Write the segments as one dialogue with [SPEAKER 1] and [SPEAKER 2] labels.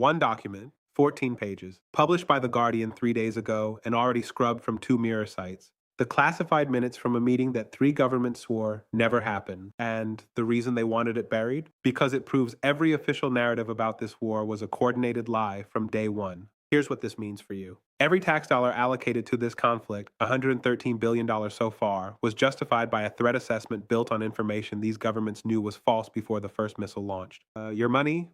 [SPEAKER 1] One document, 14 pages, published by The Guardian 3 days ago and already scrubbed from two mirror sites. The classified minutes from a meeting that three governments swore never happened. And the reason they wanted it buried? Because it proves every official narrative about this war was a coordinated lie from day one. Here's what this means for you. Every tax dollar allocated to this conflict, $113 billion so far, was justified by a threat assessment built on information these governments knew was false before the first missile launched. Your money?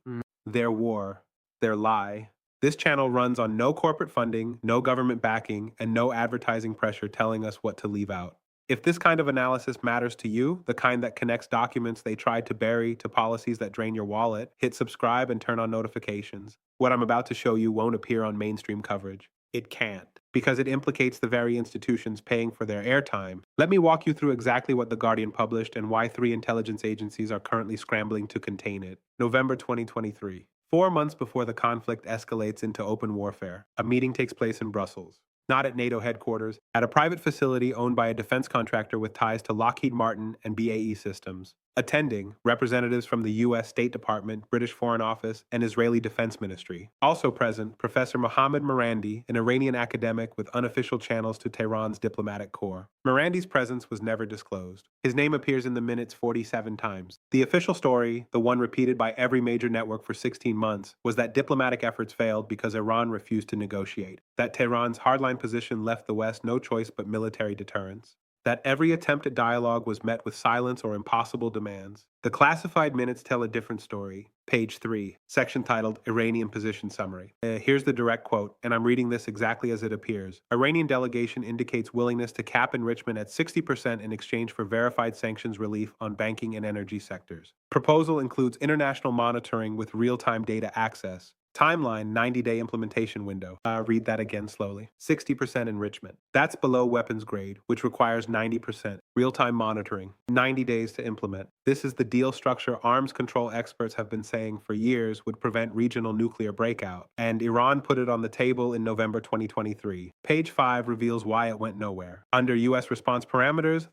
[SPEAKER 1] Their war. Their lie. This channel runs on no corporate funding, no government backing, and no advertising pressure telling us what to leave out. If this kind of analysis matters to you, the kind that connects documents they tried to bury to policies that drain your wallet, hit subscribe and turn on notifications. What I'm about to show you won't appear on mainstream coverage. It can't, because it implicates the very institutions paying for their airtime. Let me walk you through exactly what The Guardian published and why three intelligence agencies are currently scrambling to contain it. November 2023. 4 months before the conflict escalates into open warfare, a meeting takes place in Brussels. Not at NATO headquarters, at a private facility owned by a defense contractor with ties to Lockheed Martin and BAE Systems. Attending, representatives from the U.S. State Department, British Foreign Office, and Israeli Defense Ministry. Also present, Professor Mohammed Marandi, an Iranian academic with unofficial channels to Tehran's diplomatic corps. Marandi's presence was never disclosed. His name appears in the minutes 47 times. The official story, the one repeated by every major network for 16 months, was that diplomatic efforts failed because Iran refused to negotiate. That Tehran's hardline position left the West no choice but military deterrence. That every attempt at dialogue was met with silence or impossible demands. The classified minutes tell a different story. Page 3, section titled Iranian Position Summary. Here's the direct quote, and I'm reading this exactly as it appears. Iranian delegation indicates willingness to cap enrichment at 60% in exchange for verified sanctions relief on banking and energy sectors. Proposal includes international monitoring with real-time data access. Timeline, 90-day implementation window. Read that again slowly. 60% enrichment. That's below weapons grade, which requires 90%. Real-time monitoring. 90 days to implement. This is the deal structure arms control experts have been saying for years would prevent regional nuclear breakout. And Iran put it on the table in November 2023. Page 5 reveals why it went nowhere. Under U.S. response parameters,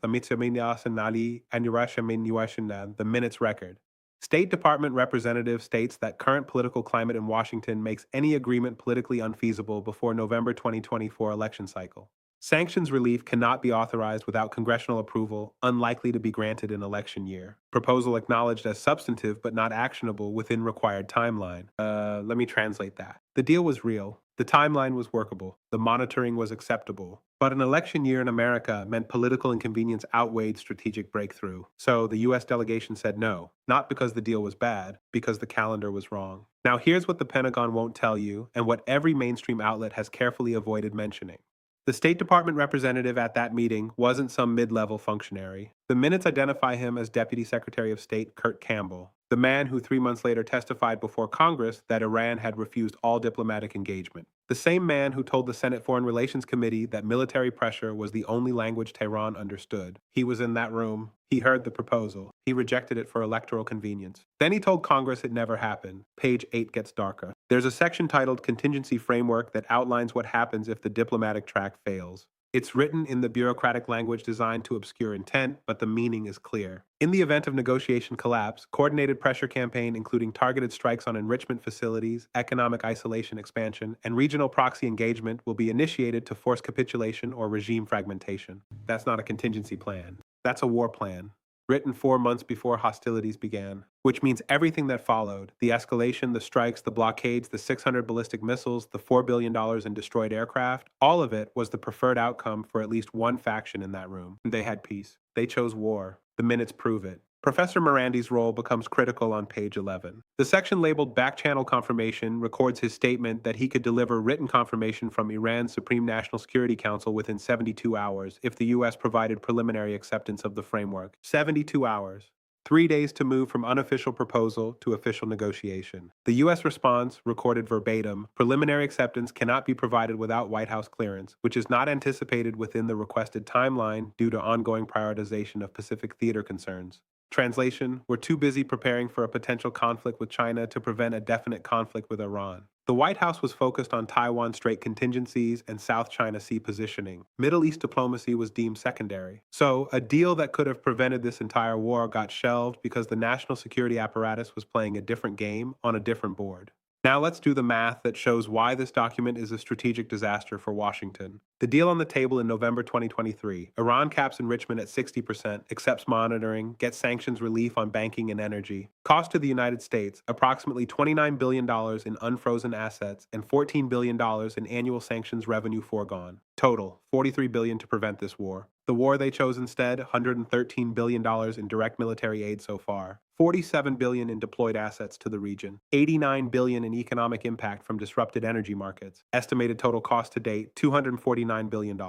[SPEAKER 1] the minutes record. State Department representative states that current political climate in Washington makes any agreement politically unfeasible before November 2024 election cycle. Sanctions relief cannot be authorized without congressional approval, unlikely to be granted in election year. Proposal acknowledged as substantive but not actionable within required timeline. Let me translate that. The deal was real. The timeline was workable. The monitoring was acceptable. But an election year in America meant political inconvenience outweighed strategic breakthrough. So the U.S. delegation said no, not because the deal was bad, because the calendar was wrong. Now here's what the Pentagon won't tell you, and what every mainstream outlet has carefully avoided mentioning. The State Department representative at that meeting wasn't some mid-level functionary. The minutes identify him as Deputy Secretary of State Kurt Campbell, the man who 3 months later testified before Congress that Iran had refused all diplomatic engagement. The same man who told the Senate Foreign Relations Committee that military pressure was the only language Tehran understood. He was in that room. He heard the proposal. He rejected it for electoral convenience. Then he told Congress it never happened. Page 8 gets darker. There's a section titled Contingency Framework that outlines what happens if the diplomatic track fails. It's written in the bureaucratic language designed to obscure intent, but the meaning is clear. In the event of negotiation collapse, coordinated pressure campaign including targeted strikes on enrichment facilities, economic isolation expansion, and regional proxy engagement will be initiated to force capitulation or regime fragmentation. That's not a contingency plan. That's a war plan, written 4 months before hostilities began, which means everything that followed, the escalation, the strikes, the blockades, the 600 ballistic missiles, the $4 billion in destroyed aircraft, all of it was the preferred outcome for at least one faction in that room. They had peace. They chose war. The minutes prove it. Professor Marandi's role becomes critical on page 11. The section labeled Back-Channel Confirmation records his statement that he could deliver written confirmation from Iran's Supreme National Security Council within 72 hours if the U.S. provided preliminary acceptance of the framework. 72 hours. 3 days to move from unofficial proposal to official negotiation. The U.S. response, recorded verbatim, preliminary acceptance cannot be provided without White House clearance, which is not anticipated within the requested timeline due to ongoing prioritization of Pacific theater concerns. Translation, we're too busy preparing for a potential conflict with China to prevent a definite conflict with Iran. The White House was focused on Taiwan Strait contingencies and South China Sea positioning. Middle East diplomacy was deemed secondary. So, a deal that could have prevented this entire war got shelved because the national security apparatus was playing a different game on a different board. Now let's do the math that shows why this document is a strategic disaster for Washington. The deal on the table in November 2023, Iran caps enrichment at 60%, accepts monitoring, gets sanctions relief on banking and energy. Cost to the United States, approximately $29 billion in unfrozen assets and $14 billion in annual sanctions revenue foregone. Total, $43 billion to prevent this war. The war they chose instead, $113 billion in direct military aid so far, $47 billion in deployed assets to the region, $89 billion in economic impact from disrupted energy markets, estimated total cost to date, $249 billion.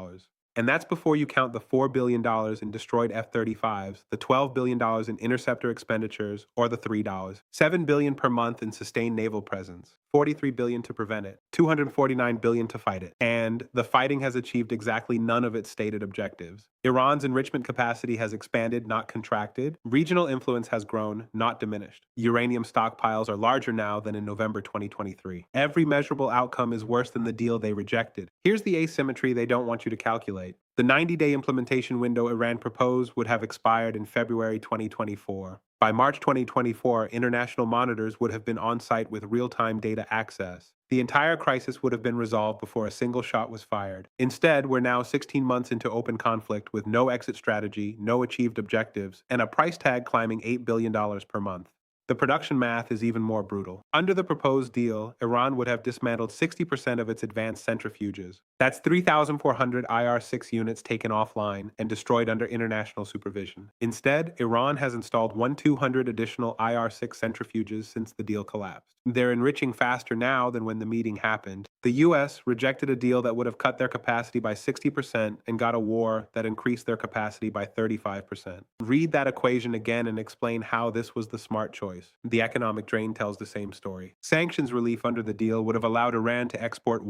[SPEAKER 1] And that's before you count the $4 billion in destroyed F-35s, the $12 billion in interceptor expenditures, or the $7 billion per month in sustained naval presence, $43 billion to prevent it, $249 billion to fight it. And the fighting has achieved exactly none of its stated objectives. Iran's enrichment capacity has expanded, not contracted. Regional influence has grown, not diminished. Uranium stockpiles are larger now than in November 2023. Every measurable outcome is worse than the deal they rejected. Here's the asymmetry they don't want you to calculate. The 90-day implementation window Iran proposed would have expired in February 2024. By March 2024, international monitors would have been on site with real-time data access. The entire crisis would have been resolved before a single shot was fired. Instead, we're now 16 months into open conflict with no exit strategy, no achieved objectives, and a price tag climbing $8 billion per month. The production math is even more brutal. Under the proposed deal, Iran would have dismantled 60% of its advanced centrifuges. That's 3,400 IR-6 units taken offline and destroyed under international supervision. Instead, Iran has installed 1,200 additional IR-6 centrifuges since the deal collapsed. They're enriching faster now than when the meeting happened. The U.S. rejected a deal that would have cut their capacity by 60% and got a war that increased their capacity by 35%. Read that equation again and explain how this was the smart choice. The economic drain tells the same story. Sanctions relief under the deal would have allowed Iran to export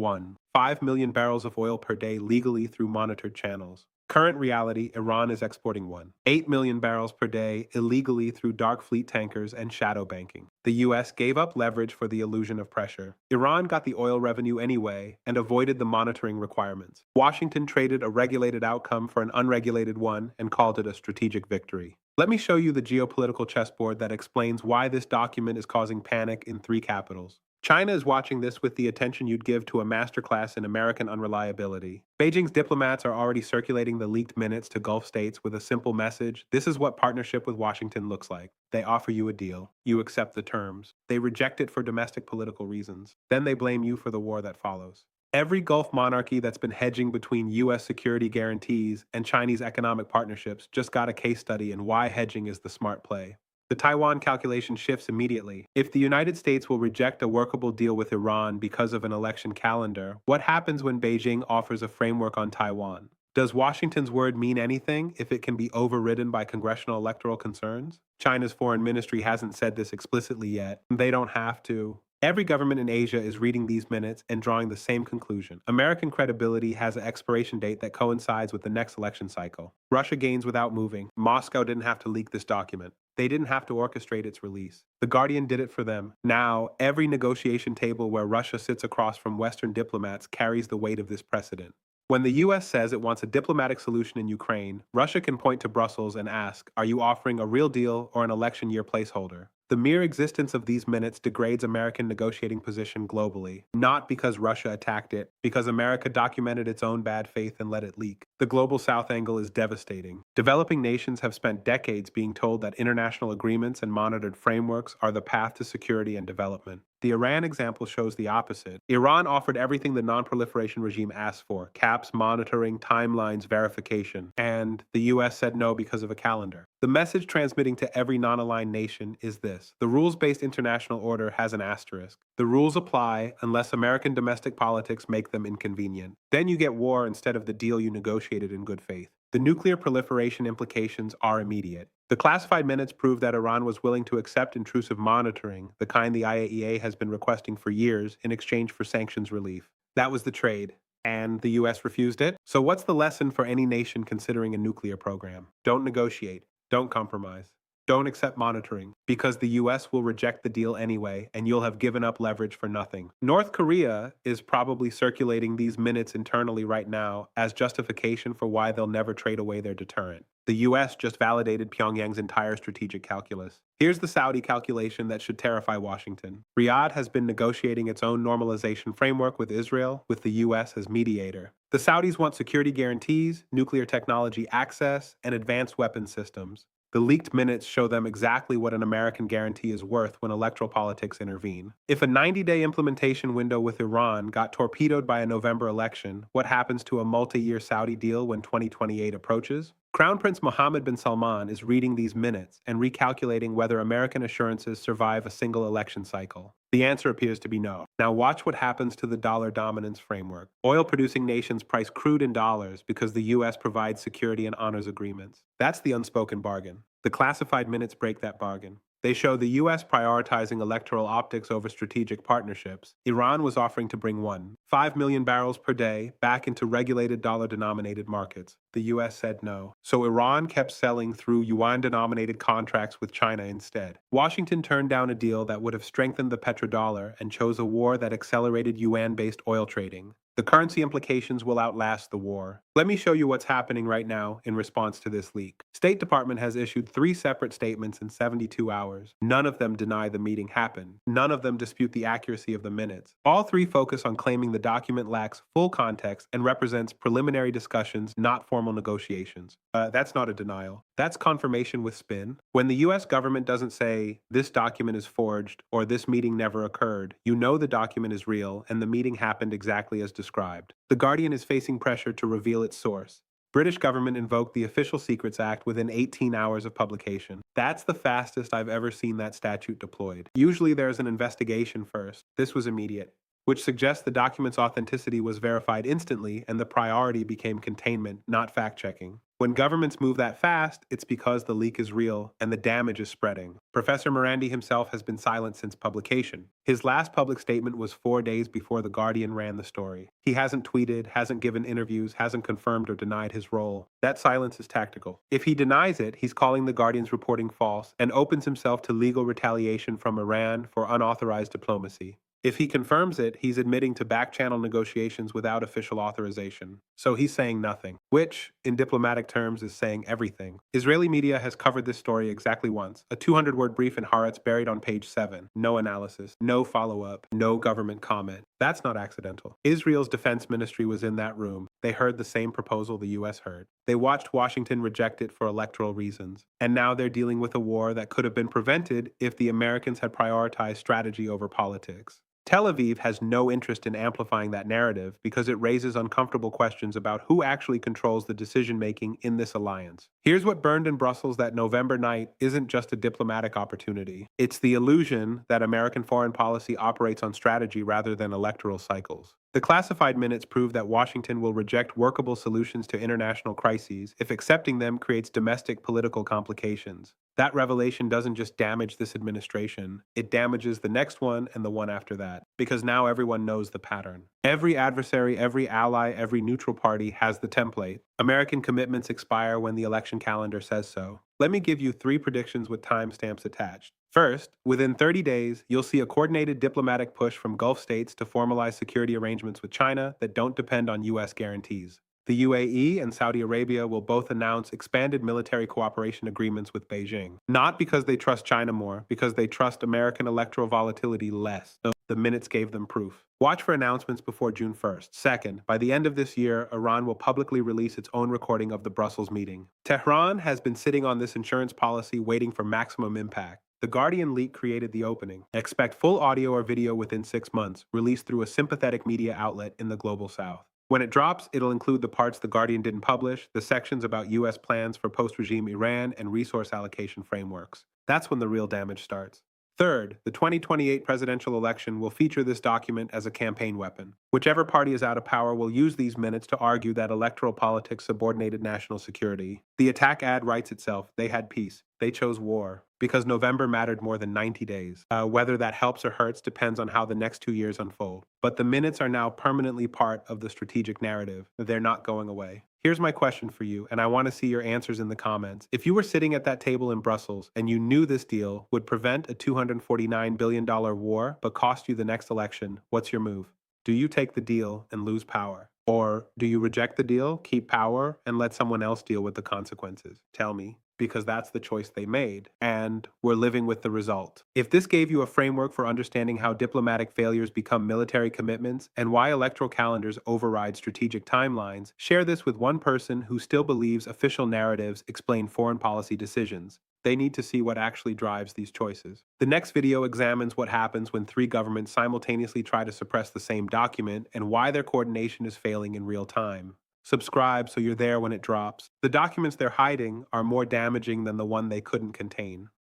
[SPEAKER 1] 5 million barrels of oil per day legally through monitored channels. Current reality, Iran is exporting 8 million barrels per day illegally through dark fleet tankers and shadow banking. The U.S. gave up leverage for the illusion of pressure. Iran got the oil revenue anyway and avoided the monitoring requirements. Washington traded a regulated outcome for an unregulated one and called it a strategic victory. Let me show you the geopolitical chessboard that explains why this document is causing panic in 3 capitals. China is watching this with the attention you'd give to a masterclass in American unreliability. Beijing's diplomats are already circulating the leaked minutes to Gulf states with a simple message: this is what partnership with Washington looks like. They offer you a deal. You accept the terms. They reject it for domestic political reasons. Then they blame you for the war that follows. Every Gulf monarchy that's been hedging between U.S. security guarantees and Chinese economic partnerships just got a case study in why hedging is the smart play. The Taiwan calculation shifts immediately. If the United States will reject a workable deal with Iran because of an election calendar, what happens when Beijing offers a framework on Taiwan? Does Washington's word mean anything if it can be overridden by congressional electoral concerns? China's foreign ministry hasn't said this explicitly yet. They don't have to. Every government in Asia is reading these minutes and drawing the same conclusion. American credibility has an expiration date that coincides with the next election cycle. Russia gains without moving. Moscow didn't have to leak this document. They didn't have to orchestrate its release. The Guardian did it for them. Now, every negotiation table where Russia sits across from Western diplomats carries the weight of this precedent. When the U.S. says it wants a diplomatic solution in Ukraine, Russia can point to Brussels and ask, are you offering a real deal or an election year placeholder? The mere existence of these minutes degrades American negotiating position globally, not because Russia attacked it, because America documented its own bad faith and let it leak. The global South angle is devastating. Developing nations have spent decades being told that international agreements and monitored frameworks are the path to security and development. The Iran example shows the opposite. Iran offered everything the non-proliferation regime asked for: caps, monitoring, timelines, verification. And the U.S. said no because of a calendar. The message transmitting to every non-aligned nation is this: the rules-based international order has an asterisk. The rules apply unless American domestic politics make them inconvenient. Then you get war instead of the deal you negotiated in good faith. The nuclear proliferation implications are immediate. The classified minutes prove that Iran was willing to accept intrusive monitoring, the kind the IAEA has been requesting for years, in exchange for sanctions relief. That was the trade. And the U.S. refused it? So what's the lesson for any nation considering a nuclear program? Don't negotiate. Don't compromise. Don't accept monitoring, because the U.S. will reject the deal anyway, and you'll have given up leverage for nothing. North Korea is probably circulating these minutes internally right now as justification for why they'll never trade away their deterrent. The US just validated Pyongyang's entire strategic calculus. Here's the Saudi calculation that should terrify Washington. Riyadh has been negotiating its own normalization framework with Israel, with the US as mediator. The Saudis want security guarantees, nuclear technology access, and advanced weapons systems. The leaked minutes show them exactly what an American guarantee is worth when electoral politics intervene. If a 90-day implementation window with Iran got torpedoed by a November election, what happens to a multi-year Saudi deal when 2028 approaches? Crown Prince Mohammed bin Salman is reading these minutes and recalculating whether American assurances survive a single election cycle. The answer appears to be no. Now watch what happens to the dollar dominance framework. Oil-producing nations price crude in dollars because the U.S. provides security and honors agreements. That's the unspoken bargain. The classified minutes break that bargain. They show the U.S. prioritizing electoral optics over strategic partnerships. Iran was offering to bring 5 million barrels per day back into regulated dollar-denominated markets. The U.S. said no. So Iran kept selling through yuan-denominated contracts with China instead. Washington turned down a deal that would have strengthened the petrodollar and chose a war that accelerated yuan-based oil trading. The currency implications will outlast the war. Let me show you what's happening right now in response to this leak. State Department has issued 3 separate statements in 72 hours. None of them deny the meeting happened. None of them dispute the accuracy of the minutes. All 3 focus on claiming the document lacks full context and represents preliminary discussions, not formal negotiations. That's not a denial. That's confirmation with spin. When the U.S. government doesn't say, this document is forged or this meeting never occurred, you know the document is real and the meeting happened exactly as described. The Guardian is facing pressure to reveal its source. British government invoked the Official Secrets Act within 18 hours of publication. That's the fastest I've ever seen that statute deployed. Usually there's an investigation first. This was immediate, which suggests the document's authenticity was verified instantly and the priority became containment, not fact-checking. When governments move that fast, it's because the leak is real and the damage is spreading. Professor Marandi himself has been silent since publication. His last public statement was 4 days before The Guardian ran the story. He hasn't tweeted, hasn't given interviews, hasn't confirmed or denied his role. That silence is tactical. If he denies it, he's calling The Guardian's reporting false and opens himself to legal retaliation from Iran for unauthorized diplomacy. If he confirms it, he's admitting to back-channel negotiations without official authorization. So he's saying nothing, which, in diplomatic terms, is saying everything. Israeli media has covered this story exactly once. A 200-word brief in Haaretz buried on page 7. No analysis, no follow-up, no government comment. That's not accidental. Israel's defense ministry was in that room. They heard the same proposal the U.S. heard. They watched Washington reject it for electoral reasons. And now they're dealing with a war that could have been prevented if the Americans had prioritized strategy over politics. Tel Aviv has no interest in amplifying that narrative because it raises uncomfortable questions about who actually controls the decision-making in this alliance. Here's what burned in Brussels that November night isn't just a diplomatic opportunity. It's the illusion that American foreign policy operates on strategy rather than electoral cycles. The classified minutes prove that Washington will reject workable solutions to international crises if accepting them creates domestic political complications. That revelation doesn't just damage this administration, it damages the next one and the one after that, because now everyone knows the pattern. Every adversary, every ally, every neutral party has the template. American commitments expire when the election calendar says so. Let me give you 3 predictions with timestamps attached. First, within 30 days, you'll see a coordinated diplomatic push from Gulf states to formalize security arrangements with China that don't depend on U.S. guarantees. The UAE and Saudi Arabia will both announce expanded military cooperation agreements with Beijing. Not because they trust China more, because they trust American electoral volatility less. The minutes gave them proof. Watch for announcements before June 1st. Second, by the end of this year, Iran will publicly release its own recording of the Brussels meeting. Tehran has been sitting on this insurance policy waiting for maximum impact. The Guardian leak created the opening. Expect full audio or video within 6 months, released through a sympathetic media outlet in the Global South. When it drops, it'll include the parts The Guardian didn't publish, the sections about U.S. plans for post-regime Iran and resource allocation frameworks. That's when the real damage starts. Third, the 2028 presidential election will feature this document as a campaign weapon. Whichever party is out of power will use these minutes to argue that electoral politics subordinated national security. The attack ad writes itself. They had peace. They chose war. Because November mattered more than 90 days. Whether that helps or hurts depends on how the next 2 years unfold. But the minutes are now permanently part of the strategic narrative. They're not going away. Here's my question for you, and I want to see your answers in the comments. If you were sitting at that table in Brussels and you knew this deal would prevent a $249 billion war but cost you the next election, what's your move? Do you take the deal and lose power? Or do you reject the deal, keep power, and let someone else deal with the consequences? Tell me. Because that's the choice they made, and we're living with the result. If this gave you a framework for understanding how diplomatic failures become military commitments and why electoral calendars override strategic timelines, share this with one person who still believes official narratives explain foreign policy decisions. They need to see what actually drives these choices. The next video examines what happens when three governments simultaneously try to suppress the same document and why their coordination is failing in real time. Subscribe so you're there when it drops. The documents they're hiding are more damaging than the one they couldn't contain.